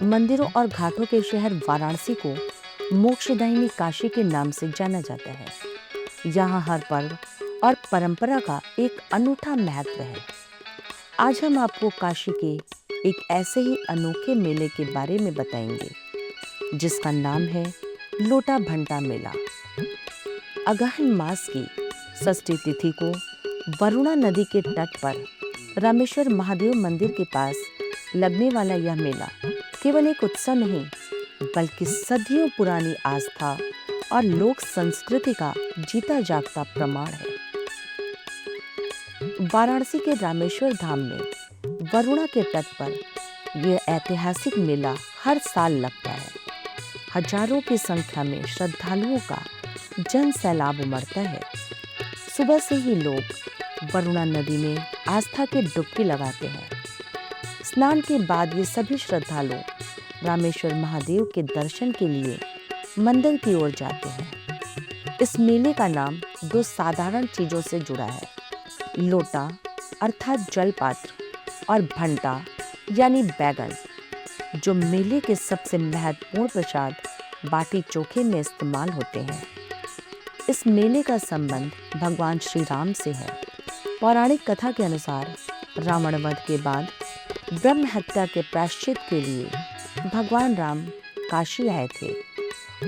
मंदिरों और घाटों के शहर वाराणसी को मोक्षदायिनी काशी के नाम से जाना जाता है। यहाँ हर पर्व और परंपरा का एक अनूठा महत्व है। आज हम आपको काशी के एक ऐसे ही अनोखे मेले के बारे में बताएंगे जिसका नाम है लोटा भंटा मेला। अगहन मास की षष्ठी तिथि को वरुणा नदी के तट पर रामेश्वर महादेव मंदिर के पास लगने वाला यह मेला केवल एक उत्सव नहीं बल्कि सदियों पुरानी आस्था और लोक संस्कृति का जीता जागता प्रमाण है। वाराणसी के रामेश्वर धाम में वरुणा के तट पर यह ऐतिहासिक मेला हर साल लगता है। हजारों की संख्या में श्रद्धालुओं का जन सैलाब उमड़ता है। सुबह से ही लोग वरुणा नदी में आस्था की डुबकी लगाते हैं। स्नान के बाद ये सभी श्रद्धालु रामेश्वर महादेव के दर्शन के लिए मंदिर की ओर जाते हैं। इस मेले का नाम दो साधारण चीजों से जुड़ा है, लोटा अर्थात जल पात्र और भंटा यानी बैगन, जो मेले के सबसे महत्वपूर्ण प्रसाद बाटी चोखे में इस्तेमाल होते हैं। इस मेले का संबंध भगवान श्री राम से है। पौराणिक कथा के अनुसार रावण वध के बाद ब्रह्म हत्या के प्रायश्चित के लिए भगवान राम काशी आए थे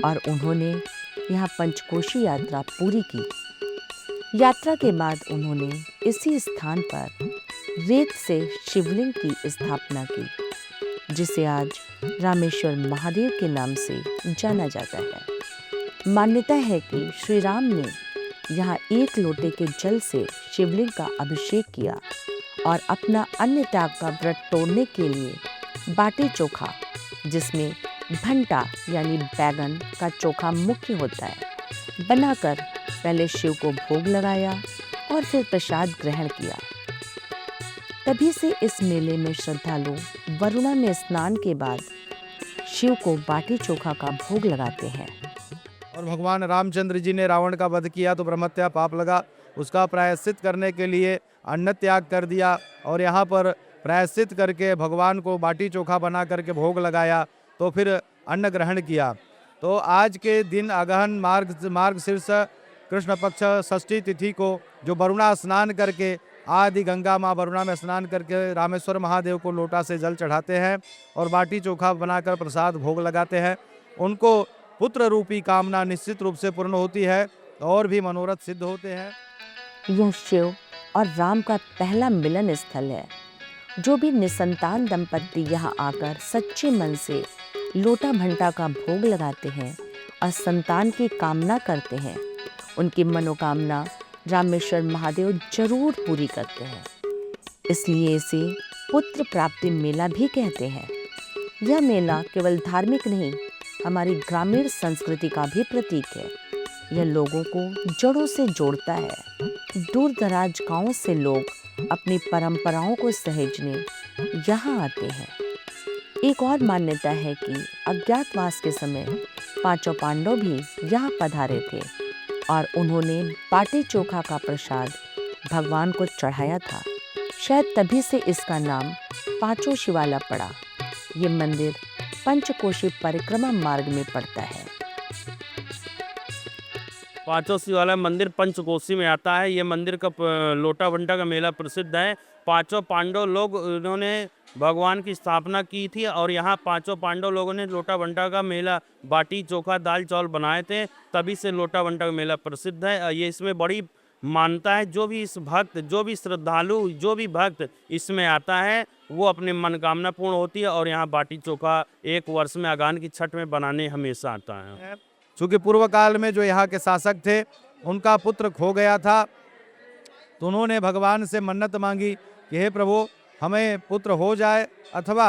और उन्होंने यहाँ पंचकोशी यात्रा पूरी की। यात्रा के बाद उन्होंने इसी स्थान पर रेत से शिवलिंग की स्थापना की, जिसे आज रामेश्वर महादेव के नाम से जाना जाता है। मान्यता है कि श्री राम ने यहाँ एक लोटे के जल से शिवलिंग का अभिषेक किया और अपना अन्न त्याग का व्रत तोड़ने के लिए बाटी चोखा, जिसमें भंटा यानी बैगन का चोखा मुख्य होता है, बनाकर पहले शिव को भोग लगाया और फिर प्रसाद ग्रहण किया। तभी से इस मेले में श्रद्धालु वरुणा में स्नान के बाद शिव को बाटी चोखा का भोग लगाते हैं। और भगवान रामचंद्र जी ने रावण का वध किया तो ब्रह्महत्या पाप लगा, उसका प्रायश्चित करने के लिए अन्न त्याग कर दिया और यहाँ पर प्रायश्चित करके भगवान को बाटी चोखा बना करके भोग लगाया, तो फिर अन्न ग्रहण किया। तो आज के दिन अगहन मार्ग शीर्ष कृष्ण पक्ष षष्ठी तिथि को जो वरुणा स्नान करके आदि गंगा माँ वरुणा में स्नान करके रामेश्वर महादेव को लोटा से जल चढ़ाते हैं और बाटी चोखा बनाकर प्रसाद भोग लगाते हैं, उनको पुत्र रूपी कामना निश्चित रूप से पूर्ण होती है और भी मनोरथ सिद्ध होते हैं। यह शिव और राम का पहला मिलन स्थल है। जो भी निसंतान दंपत्ति यहाँ आकर सच्चे मन से लोटा भंटा का भोग लगाते हैं और संतान की कामना करते हैं, उनकी मनोकामना रामेश्वर महादेव जरूर पूरी करते हैं। इसलिए इसे पुत्र प्राप्ति मेला भी कहते हैं। यह मेला केवल धार्मिक नहीं, हमारी ग्रामीण संस्कृति का भी प्रतीक है। यह लोगों को जड़ों से जोड़ता है। दूर दराज गांवों से लोग अपनी परंपराओं को सहेजने यहाँ आते हैं। एक और मान्यता है कि अज्ञातवास के समय पांचों पांडव भी यहाँ पधारे थे और उन्होंने बाटी चोखा का प्रसाद भगवान को चढ़ाया था। शायद तभी से इसका नाम पांचों शिवाला पड़ा। ये मंदिर पंचकोशी परिक्रमा मार्ग में पड़ता है। पांचों शिवाला मंदिर पंचकोशी में आता है। ये मंदिर का लोटा भंटा का मेला प्रसिद्ध है। पांचों पांडव लोग उन्होंने भगवान की स्थापना की थी और यहाँ पांचों पांडव लोगों ने लोटा भंटा का मेला बाटी चोखा दाल चावल बनाए थे, तभी से लोटा भंटा का मेला प्रसिद्ध है। ये इसमें बड़ी मानता है, जो भी इस भक्त, जो भी श्रद्धालु, जो भी भक्त इसमें आता है वो अपने मनोकामना पूर्ण होती है। और यहाँ बाटी चोखा एक वर्ष में अगहन की छठ में बनाने हमेशा आता है। चूँकि पूर्व काल में जो यहाँ के शासक थे उनका पुत्र खो गया था, तो उन्होंने भगवान से मन्नत मांगी कि हे प्रभु, हमें पुत्र हो जाए अथवा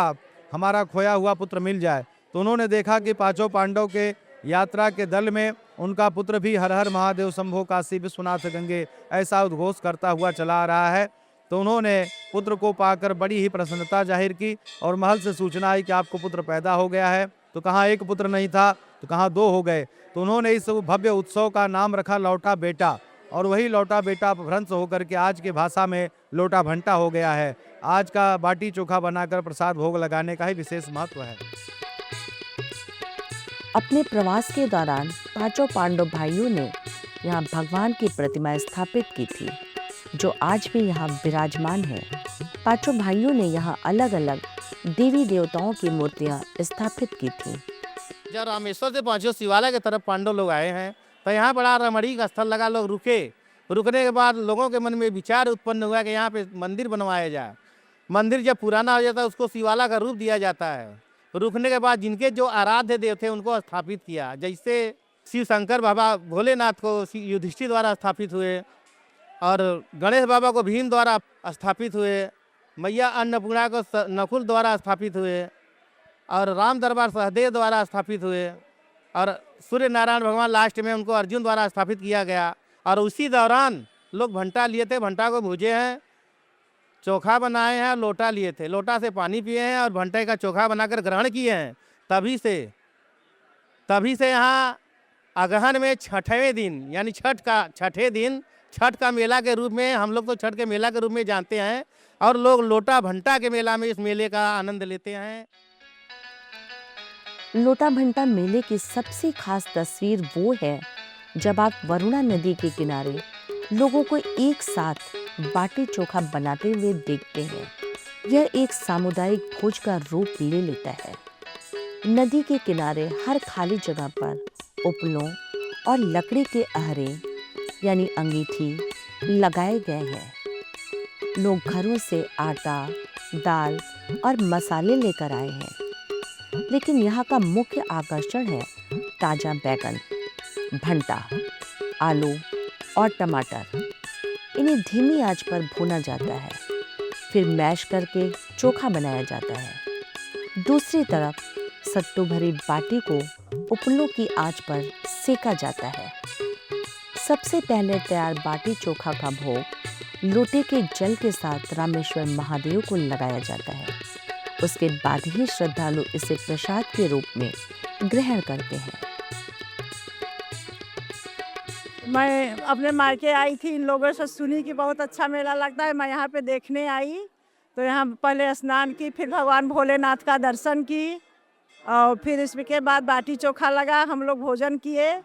हमारा खोया हुआ पुत्र मिल जाए। तो उन्होंने देखा कि पांचों पांडव के यात्रा के दल में उनका पुत्र भी हर हर महादेव शंभो काशी विश्वनाथ गंगे ऐसा उद्घोष करता हुआ चला आ रहा है। तो उन्होंने पुत्र को पाकर बड़ी ही प्रसन्नता जाहिर की और महल से सूचना आई कि आपको पुत्र पैदा हो गया है। तो कहाँ एक पुत्र नहीं था तो कहाँ दो हो गए। तो उन्होंने इस भव्य उत्सव का नाम रखा लौटा बेटा, और वही लौटा बेटा भ्रंश होकर के आज के भाषा में लोटा भंटा हो गया है। आज का बाटी चोखा बनाकर प्रसाद भोग लगाने का ही विशेष महत्व है। अपने प्रवास के दौरान पांचों पांडव भाइयों ने यहाँ भगवान की प्रतिमा स्थापित की थी, जो आज भी यहाँ विराजमान है। पांचों भाइयों ने यहाँ अलग अलग देवी देवताओं की मूर्तियाँ स्थापित की थी। जब रामेश्वर से पांचों शिवालय की तरफ पांडव लोग आए हैं तो यहाँ बड़ा रमणीक स्थल लगा। लोग रुके, रुकने के बाद लोगों के मन में विचार उत्पन्न हुआ कि यहाँ पे मंदिर बनवाया जाए। मंदिर जब पुराना हो जाता है उसको शिवालय का रूप दिया जाता है। रुकने के बाद जिनके जो आराध्य देव थे उनको स्थापित किया। जैसे शिव शंकर बाबा भोलेनाथ को युधिष्ठिर द्वारा स्थापित हुए और गणेश बाबा को भीम द्वारा स्थापित हुए, मैया अन्नपूर्णा को नकुल द्वारा स्थापित हुए और राम दरबार सहदेव द्वारा स्थापित हुए और सूर्य नारायण भगवान लास्ट में उनको अर्जुन द्वारा स्थापित किया गया। और उसी दौरान लोग भंटा लिए थे, भंटा को भूजे हैं, चोखा बनाए हैं, लोटा लिए थे, लोटा से पानी पिए हैं और भंटे का चोखा बनाकर ग्रहण किए हैं। तभी से यहाँ अगहन में छठवें दिन यानी छठे दिन छठ का मेला के रूप में, हम लोग तो छठ के मेला के रूप में जानते हैं और लोग लोटा भंटा के मेला में इस मेले का आनंद लेते हैं। लोटा भंटा मेले की सबसे खास तस्वीर वो है जब आप वरुणा नदी के किनारे लोगों को एक साथ बाटी चोखा बनाते हुए देखते हैं। यह एक सामुदायिक भोज का रूप ले लेता है। नदी के किनारे हर खाली जगह पर उपलों और लकड़ी के अहरे यानी अंगीठी लगाए गए हैं। लोग घरों से आटा, दाल और मसाले लेकर आए हैं, लेकिन यहाँ का मुख्य आकर्षण है ताजा बैगन, भंटा, आलू और टमाटर। इन्हें धीमी आंच पर भूना जाता है, फिर मैश करके चोखा बनाया जाता है। दूसरी तरफ सत्तू भरी बाटी को उपलों की आंच पर सेका जाता है। सबसे पहले तैयार बाटी चोखा का भोग लोटे के जल के साथ रामेश्वर महादेव को लगाया जाता है। उसके बाद ही श्रद्धालु इसे प्रसाद के रूप में ग्रहण करते हैं। मैं अपने मायके आई थी, इन लोगों से सुनी कि बहुत अच्छा मेला लगता है। मैं यहाँ पे देखने आई तो यहाँ पहले स्नान की, फिर भगवान भोलेनाथ का दर्शन की और फिर इसके बाद बाटी चोखा लगा, हम लोग भोजन किए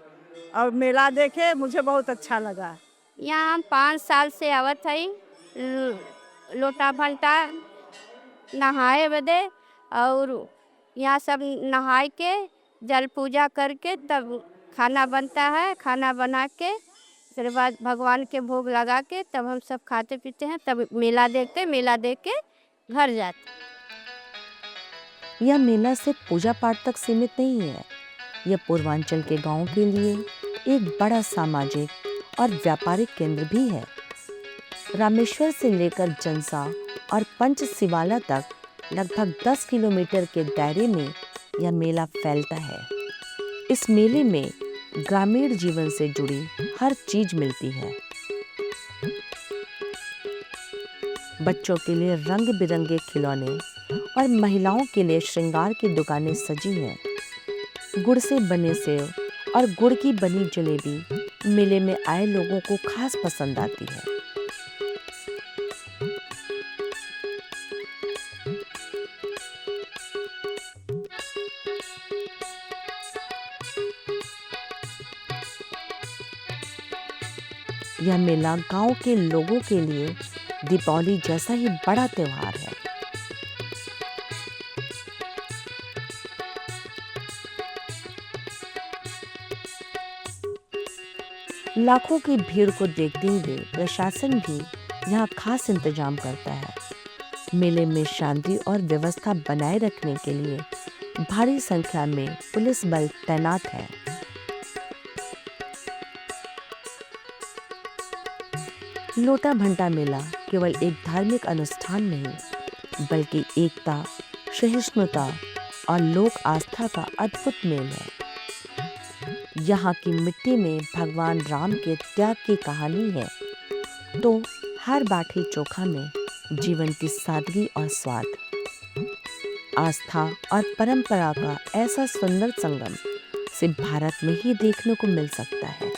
और मेला देखे। मुझे बहुत अच्छा लगा। यहाँ हम 5 साल से आवत हई लोटा भंटा नहाए बदे और यहाँ सब नहाए के जल पूजा करके तब खाना बनता है। खाना बना के फिर बाद भगवान के भोग लगा के तब हम सब खाते पीते हैं, तब मेला देखते, मेला देख के घर जाते। यह मेला सिर्फ पूजा पाठ तक सीमित नहीं है। यह पूर्वांचल के गांवों के लिए एक बड़ा सामाजिक और व्यापारिक केंद्र भी है। रामेश्वर से लेकर जनसा और पंच शिवाला तक लगभग 10 किलोमीटर के दायरे में यह मेला फैलता है। इस मेले में ग्रामीण जीवन से जुड़ी हर चीज मिलती है। बच्चों के लिए रंग बिरंगे खिलौने और महिलाओं के लिए श्रृंगार की दुकानें सजी हैं। गुड़ से बने सेव और गुड़ की बनी जलेबी मेले में आए लोगों को खास पसंद आती है। यह मेला गांव के लोगों के लिए दीपावली जैसा ही बड़ा त्योहार है। लाखों की भीड़ को देखते हुए प्रशासन भी यहाँ खास इंतजाम करता है। मेले में शांति और व्यवस्था बनाए रखने के लिए भारी संख्या में पुलिस बल तैनात है। लोटा भंटा मेला केवल एक धार्मिक अनुष्ठान नहीं, बल्कि एकता, सहिष्णुता और लोक आस्था का अद्भुत मेल है। यहाँ की मिट्टी में भगवान राम के त्याग की कहानी है, तो हर बाटी चोखा में जीवन की सादगी और स्वाद। आस्था और परंपरा का ऐसा सुंदर संगम सिर्फ भारत में ही देखने को मिल सकता है।